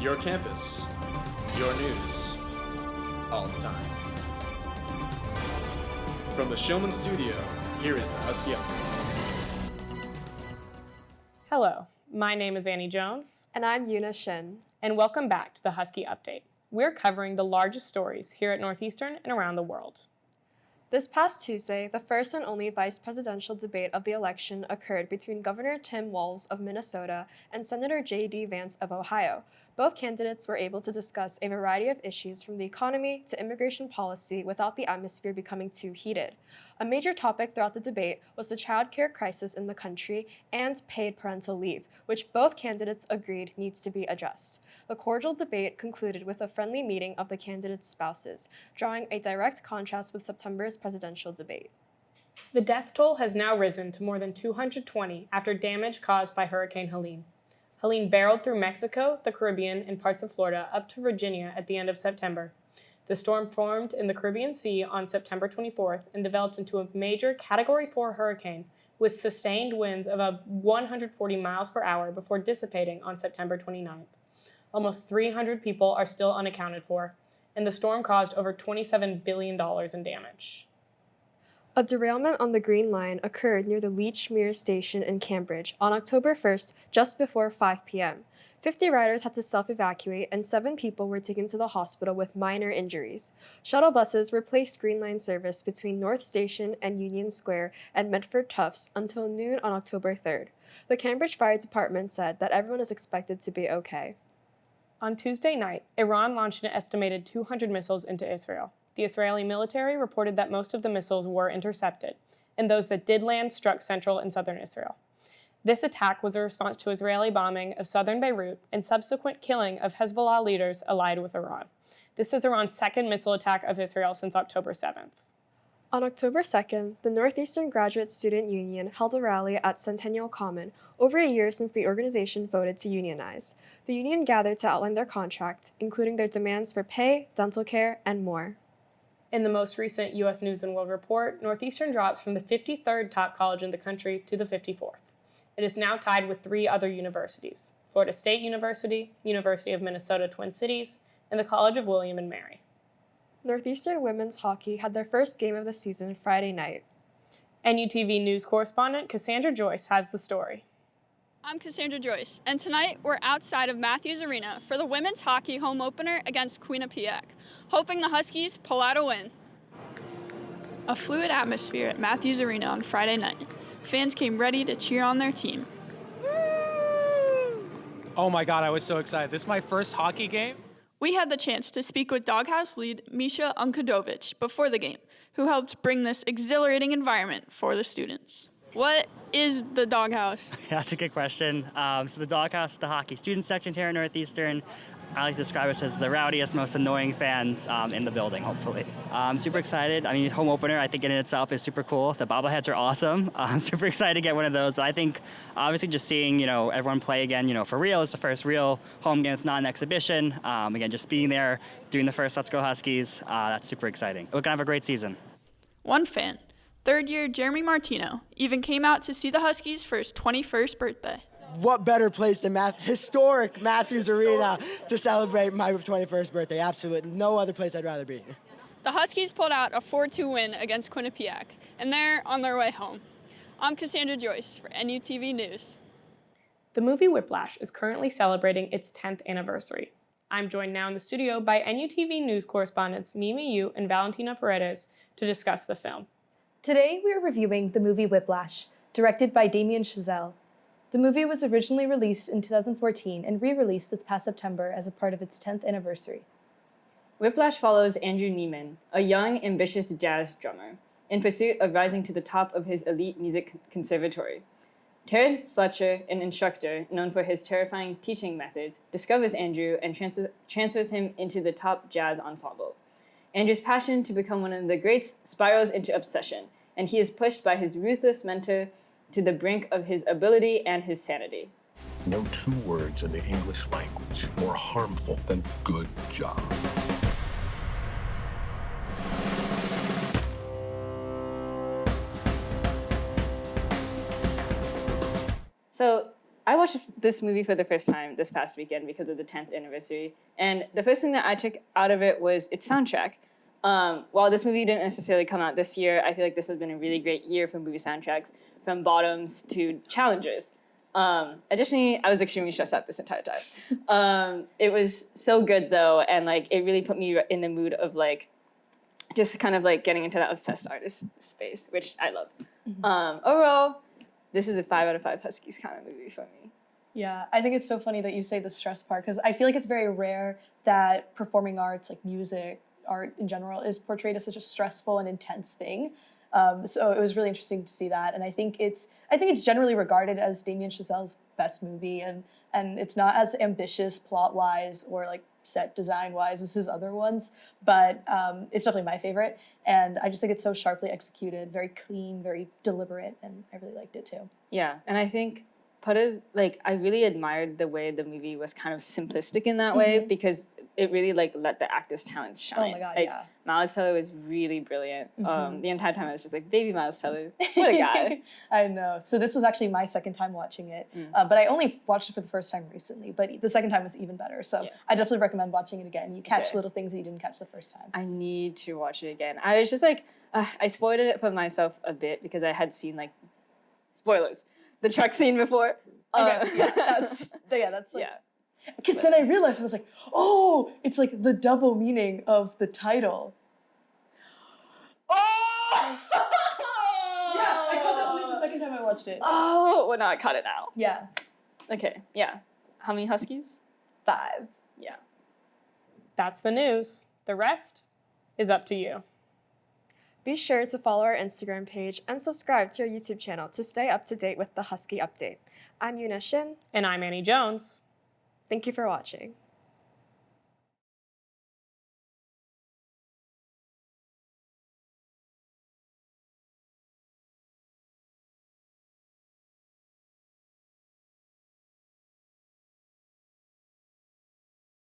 Your campus, your news, all the time. From the Showman Studio, here is the Husky Update. Hello, my name is Annie Jones. And I'm Yuna Shin. And welcome back to the Husky Update. We're covering the largest stories here at Northeastern and around the world. This past Tuesday, the first and only vice presidential debate of the election occurred between Governor Tim Walz of Minnesota and Senator J.D. Vance of Ohio. Both candidates were able to discuss a variety of issues from the economy to immigration policy without the atmosphere becoming too heated. A major topic throughout the debate was the child care crisis in the country and paid parental leave, which both candidates agreed needs to be addressed. The cordial debate concluded with a friendly meeting of the candidates' spouses, drawing a direct contrast with September's presidential debate. The death toll has now risen to more than 220 after damage caused by Hurricane Helene. Helene barreled through Mexico, the Caribbean, and parts of Florida up to Virginia at the end of September. The storm formed in the Caribbean Sea on September 24th and developed into a major Category 4 hurricane with sustained winds of 140 miles per hour before dissipating on September 29th. Almost 300 people are still unaccounted for, and the storm caused over $27 billion in damage. A derailment on the Green Line occurred near the Leechmere station in Cambridge on October 1st, just before 5 p.m. 50 riders had to self-evacuate and 7 people were taken to the hospital with minor injuries. Shuttle buses replaced Green Line service between North Station and Union Square and Medford Tufts until noon on October 3rd. The Cambridge Fire Department said that everyone is expected to be okay. On Tuesday night, Iran launched an estimated 200 missiles into Israel. The Israeli military reported that most of the missiles were intercepted, and those that did land struck central and southern Israel. This attack was a response to Israeli bombing of southern Beirut and subsequent killing of Hezbollah leaders allied with Iran. This is Iran's second missile attack of Israel since October 7th. On October 2nd, the Northeastern Graduate Student Union held a rally at Centennial Common, over a year since the organization voted to unionize. The union gathered to outline their contract, including their demands for pay, dental care, and more. In the most recent U.S. News & World Report, Northeastern drops from the 53rd top college in the country to the 54th. It is now tied with 3 other universities: Florida State University, University of Minnesota Twin Cities, and the College of William and Mary. Northeastern women's hockey had their first game of the season Friday night. NUTV news correspondent Cassandra Joyce has the story. I'm Cassandra Joyce, and tonight we're outside of Matthews Arena for the women's hockey home opener against Quinnipiac, hoping the Huskies pull out a win. A fluid atmosphere at Matthews Arena on Friday night. Fans came ready to cheer on their team. Oh my God, I was so excited. This is my first hockey game. We had the chance to speak with Doghouse lead Misha Unkadovich before the game, who helped bring this exhilarating environment for the students. What is the Doghouse? That's a good question. So the Doghouse is the hockey student section here at Northeastern. I like to describe us as the rowdiest, most annoying fans in the building, hopefully. I'm super excited. I mean, home opener, I think in itself is super cool. The bobbleheads are awesome. I'm super excited to get one of those. But I think, obviously, just seeing, everyone play again, for real is the first real home game. It's not an exhibition. Again, just being there, doing the first Let's Go Huskies, that's super exciting. We're going to have a great season. One fan, third-year Jeremy Martino, even came out to see the Huskies for his 21st birthday. What better place than historic Matthews Arena to celebrate my 21st birthday? Absolutely. No other place I'd rather be. The Huskies pulled out a 4-2 win against Quinnipiac, and they're on their way home. I'm Cassandra Joyce for NUTV News. The movie Whiplash is currently celebrating its 10th anniversary. I'm joined now in the studio by NUTV News correspondents Mimi Yu and Valentina Paredes to discuss the film. Today we are reviewing the movie Whiplash, directed by Damien Chazelle. The movie was originally released in 2014 and re-released this past September as a part of its 10th anniversary. Whiplash follows Andrew Neiman, a young, ambitious jazz drummer, in pursuit of rising to the top of his elite music conservatory. Terrence Fletcher, an instructor known for his terrifying teaching methods, discovers Andrew and transfers him into the top jazz ensemble. Andrew's passion to become one of the greats spirals into obsession, and he is pushed by his ruthless mentor to the brink of his ability and his sanity. No 2 words in the English language more harmful than good job. So I watched this movie for the first time this past weekend because of the 10th anniversary. And the first thing that I took out of it was its soundtrack. While this movie didn't necessarily come out this year, I feel like this has been a really great year for movie soundtracks, from bottoms to challengers. Additionally, I was extremely stressed out this entire time. It was so good though, and like it really put me in the mood of like just kind of like getting into that obsessed artist space, which I love. Overall, this is a 5 out of 5 Huskies kind of movie for me. Yeah, I think it's so funny that you say the stress part, because I feel like it's very rare that performing arts, like music, art in general, is portrayed as such a stressful and intense thing. So it was really interesting to see that, and I think it's generally regarded as Damien Chazelle's best movie, and it's not as ambitious plot-wise or like set design-wise as his other ones, but it's definitely my favorite, and I just think it's so sharply executed, very clean, very deliberate, and I really liked it too. Yeah, and I think part of, like, I really admired the way the movie was kind of simplistic in that way, because it really, like, let the actors' talents shine. Oh my God, like, yeah. Miles Teller was really brilliant. The entire time I was just like, baby Miles Teller, what a guy. I know. So this was actually my second time watching it, but I only watched it for the first time recently, but the second time was even better. So I definitely recommend watching it again. You catch little things that you didn't catch the first time. I need to watch it again. I was just like, I spoiled it for myself a bit because I had seen, like, spoilers, the truck scene before. Okay, that's like, because then I realized, I was like, oh, it's like the double meaning of the title. Oh! Yeah, I caught that only the second time I watched it. Oh, well, now I caught it now. Yeah. Okay, yeah. How many Huskies? 5. Yeah. That's the news. The rest is up to you. Be sure to follow our Instagram page and subscribe to our YouTube channel to stay up to date with the Husky update. I'm Yuna Shin. And I'm Annie Jones. Thank you for watching.